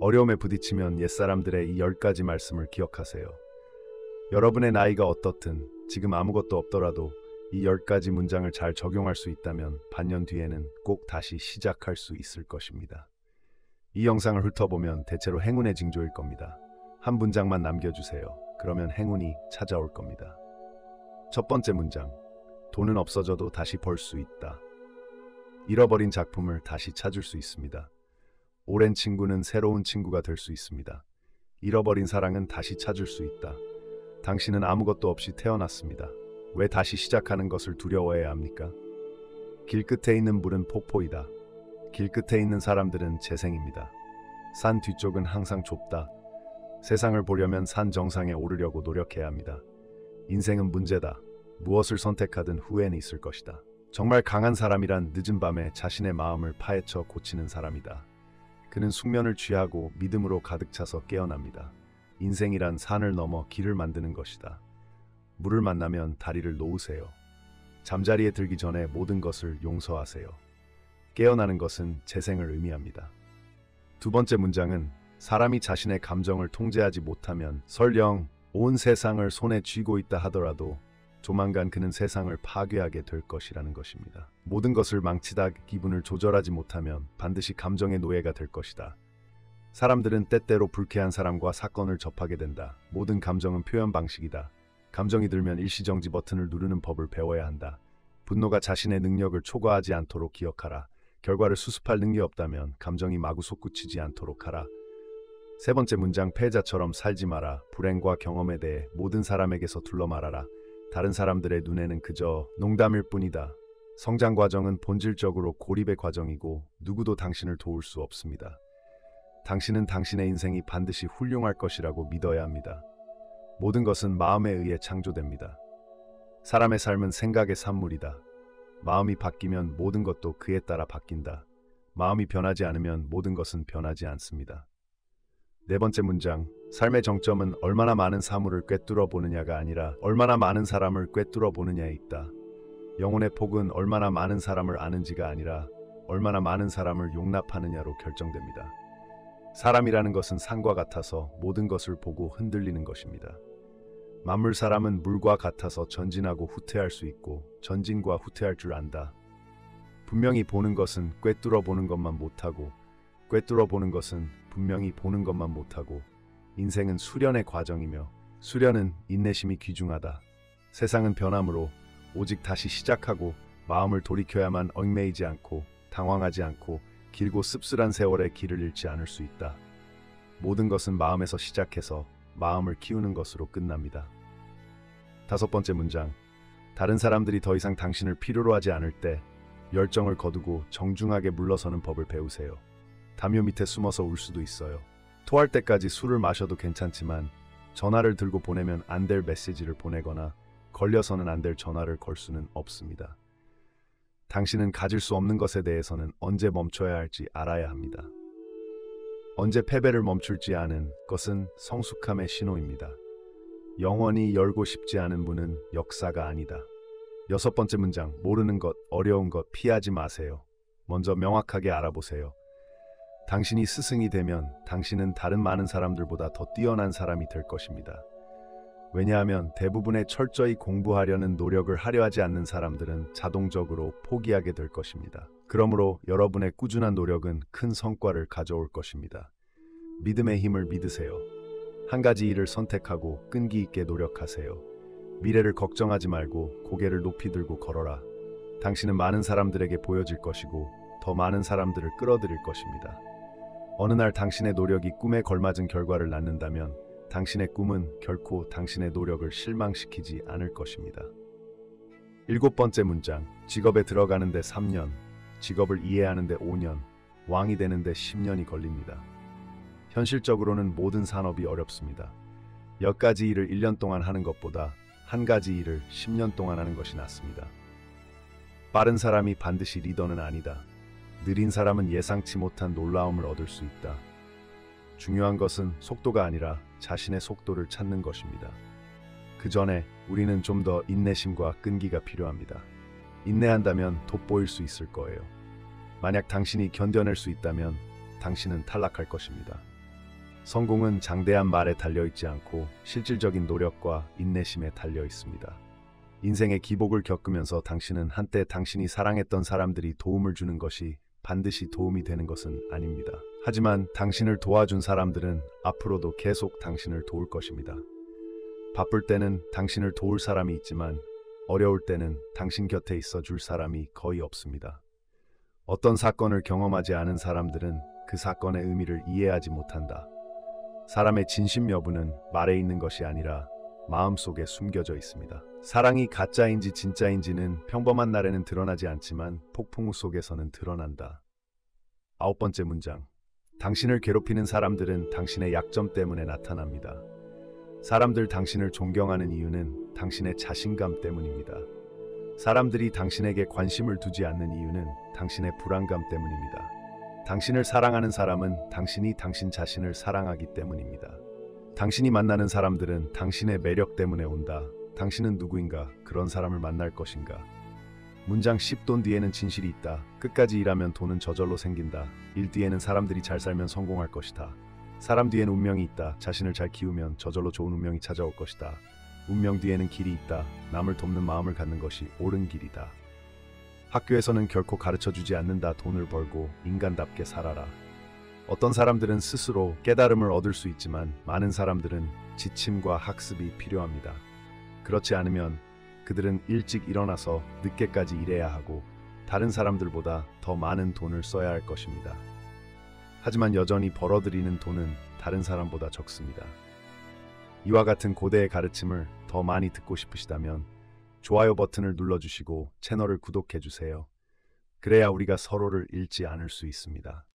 어려움에 부딪히면 옛사람들의 이 10가지 말씀을 기억하세요. 여러분의 나이가 어떻든 지금 아무것도 없더라도 이 10가지 문장을 잘 적용할 수 있다면 반년 뒤에는 꼭 다시 시작할 수 있을 것입니다. 이 영상을 훑어보면 대체로 행운의 징조일 겁니다. 한 문장만 남겨주세요. 그러면 행운이 찾아올 겁니다. 첫 번째 문장. 돈은 없어져도 다시 벌 수 있다. 잃어버린 작품을 다시 찾을 수 있습니다. 오랜 친구는 새로운 친구가 될 수 있습니다. 잃어버린 사랑은 다시 찾을 수 있다. 당신은 아무것도 없이 태어났습니다. 왜 다시 시작하는 것을 두려워해야 합니까? 길 끝에 있는 물은 폭포이다. 길 끝에 있는 사람들은 재생입니다. 산 뒤쪽은 항상 좁다. 세상을 보려면 산 정상에 오르려고 노력해야 합니다. 인생은 문제다. 무엇을 선택하든 후회는 있을 것이다. 정말 강한 사람이란 늦은 밤에 자신의 마음을 파헤쳐 고치는 사람이다. 그는 숙면을 취하고 믿음으로 가득 차서 깨어납니다. 인생이란 산을 넘어 길을 만드는 것이다. 물을 만나면 다리를 놓으세요. 잠자리에 들기 전에 모든 것을 용서하세요. 깨어나는 것은 재생을 의미합니다. 두 번째 문장은 사람이 자신의 감정을 통제하지 못하면 설령 온 세상을 손에 쥐고 있다 하더라도 조만간 그는 세상을 파괴하게 될 것이라는 것입니다. 모든 것을 망치다 기분을 조절하지 못하면 반드시 감정의 노예가 될 것이다. 사람들은 때때로 불쾌한 사람과 사건을 접하게 된다. 모든 감정은 표현 방식이다. 감정이 들면 일시정지 버튼을 누르는 법을 배워야 한다. 분노가 자신의 능력을 초과하지 않도록 기억하라. 결과를 수습할 능력이 없다면 감정이 마구 솟구치지 않도록 하라. 세 번째 문장. 패자처럼 살지 마라. 불행과 경험에 대해 모든 사람에게서 둘러 말하라. 다른 사람들의 눈에는 그저 농담일 뿐이다. 성장 과정은 본질적으로 고립의 과정이고 누구도 당신을 도울 수 없습니다. 당신은 당신의 인생이 반드시 훌륭할 것이라고 믿어야 합니다. 모든 것은 마음에 의해 창조됩니다. 사람의 삶은 생각의 산물이다. 마음이 바뀌면 모든 것도 그에 따라 바뀐다. 마음이 변하지 않으면 모든 것은 변하지 않습니다. 네 번째 문장. 삶의 정점은 얼마나 많은 사물을 꿰뚫어 보느냐가 아니라 얼마나 많은 사람을 꿰뚫어 보느냐에 있다. 영혼의 폭은 얼마나 많은 사람을 아는지가 아니라 얼마나 많은 사람을 용납하느냐로 결정됩니다. 사람이라는 것은 산과 같아서 모든 것을 보고 흔들리는 것입니다. 만물 사람은 물과 같아서 전진하고 후퇴할 수 있고 전진과 후퇴할 줄 안다. 분명히 보는 것은 꿰뚫어 보는 것만 못하고 꿰뚫어 보는 것은 분명히 보는 것만 못하고 인생은 수련의 과정이며 수련은 인내심이 귀중하다. 세상은 변함으로 오직 다시 시작하고 마음을 돌이켜야만 얽매이지 않고 당황하지 않고 길고 씁쓸한 세월의 길을 잃지 않을 수 있다. 모든 것은 마음에서 시작해서 마음을 키우는 것으로 끝납니다. 다섯 번째 문장. 다른 사람들이 더 이상 당신을 필요로 하지 않을 때 열정을 거두고 정중하게 물러서는 법을 배우세요. 담요 밑에 숨어서 울 수도 있어요. 토할 때까지 술을 마셔도 괜찮지만 전화를 들고 보내면 안 될 메시지를 보내거나 걸려서는 안 될 전화를 걸 수는 없습니다. 당신은 가질 수 없는 것에 대해서는 언제 멈춰야 할지 알아야 합니다. 언제 패배를 멈출지 아는 것은 성숙함의 신호입니다. 영원히 열고 싶지 않은 문은 역사가 아니다. 여섯 번째 문장. 모르는 것, 어려운 것 피하지 마세요. 먼저 명확하게 알아보세요. 당신이 스승이 되면 당신은 다른 많은 사람들보다 더 뛰어난 사람이 될 것입니다. 왜냐하면 대부분의 철저히 공부하려는 노력을 하려 하지 않는 사람들은 자동적으로 포기하게 될 것입니다. 그러므로 여러분의 꾸준한 노력은 큰 성과를 가져올 것입니다. 믿음의 힘을 믿으세요. 한 가지 일을 선택하고 끈기 있게 노력하세요. 미래를 걱정하지 말고 고개를 높이 들고 걸어라. 당신은 많은 사람들에게 보여질 것이고 더 많은 사람들을 끌어들일 것입니다. 어느 날 당신의 노력이 꿈에 걸맞은 결과를 낳는다면 당신의 꿈은 결코 당신의 노력을 실망시키지 않을 것입니다. 일곱 번째 문장. 직업에 들어가는데 3년, 직업을 이해하는데 5년, 왕이 되는데 10년이 걸립니다. 현실적으로는 모든 산업이 어렵습니다. 몇 가지 일을 1년 동안 하는 것보다 한 가지 일을 10년 동안 하는 것이 낫습니다. 빠른 사람이 반드시 리더는 아니다. 느린 사람은 예상치 못한 놀라움을 얻을 수 있다. 중요한 것은 속도가 아니라 자신의 속도를 찾는 것입니다. 그 전에 우리는 좀 더 인내심과 끈기가 필요합니다. 인내한다면 돋보일 수 있을 거예요. 만약 당신이 견뎌낼 수 있다면 당신은 탈락할 것입니다. 성공은 장대한 말에 달려있지 않고 실질적인 노력과 인내심에 달려 있습니다. 인생의 기복을 겪으면서 당신은 한때 당신이 사랑했던 사람들이 도움을 주는 것이 반드시 도움이 되는 것은 아닙니다. 하지만 당신을 도와준 사람들은 앞으로도 계속 당신을 도울 것입니다. 바쁠 때는 당신을 도울 사람이 있지만 어려울 때는 당신 곁에 있어 줄 사람이 거의 없습니다. 어떤 사건을 경험하지 않은 사람들은 그 사건의 의미를 이해하지 못한다. 사람의 진심 여부는 말에 있는 것이 아니라 마음속에 숨겨져 있습니다. 사랑이 가짜인지 진짜인지는 평범한 날에는 드러나지 않지만 폭풍우 속에서는 드러난다. 9번째 문장. 당신을 괴롭히는 사람들은 당신의 약점 때문에 나타납니다. 사람들 당신을 존경하는 이유는 당신의 자신감 때문입니다. 사람들이 당신에게 관심을 두지 않는 이유는 당신의 불안감 때문입니다. 당신을 사랑하는 사람은 당신이 당신 자신을 사랑하기 때문입니다. 당신이 만나는 사람들은 당신의 매력 때문에 온다. 당신은 누구인가? 그런 사람을 만날 것인가? 문장 10돈 뒤에는 진실이 있다. 끝까지 일하면 돈은 저절로 생긴다. 일 뒤에는 사람들이 잘 살면 성공할 것이다. 사람 뒤에는 운명이 있다. 자신을 잘 키우면 저절로 좋은 운명이 찾아올 것이다. 운명 뒤에는 길이 있다. 남을 돕는 마음을 갖는 것이 옳은 길이다. 학교에서는 결코 가르쳐주지 않는다. 돈을 벌고 인간답게 살아라. 어떤 사람들은 스스로 깨달음을 얻을 수 있지만 많은 사람들은 지침과 학습이 필요합니다. 그렇지 않으면 그들은 일찍 일어나서 늦게까지 일해야 하고 다른 사람들보다 더 많은 돈을 써야 할 것입니다. 하지만 여전히 벌어들이는 돈은 다른 사람보다 적습니다. 이와 같은 고대의 가르침을 더 많이 듣고 싶으시다면 좋아요 버튼을 눌러주시고 채널을 구독해주세요. 그래야 우리가 서로를 잃지 않을 수 있습니다.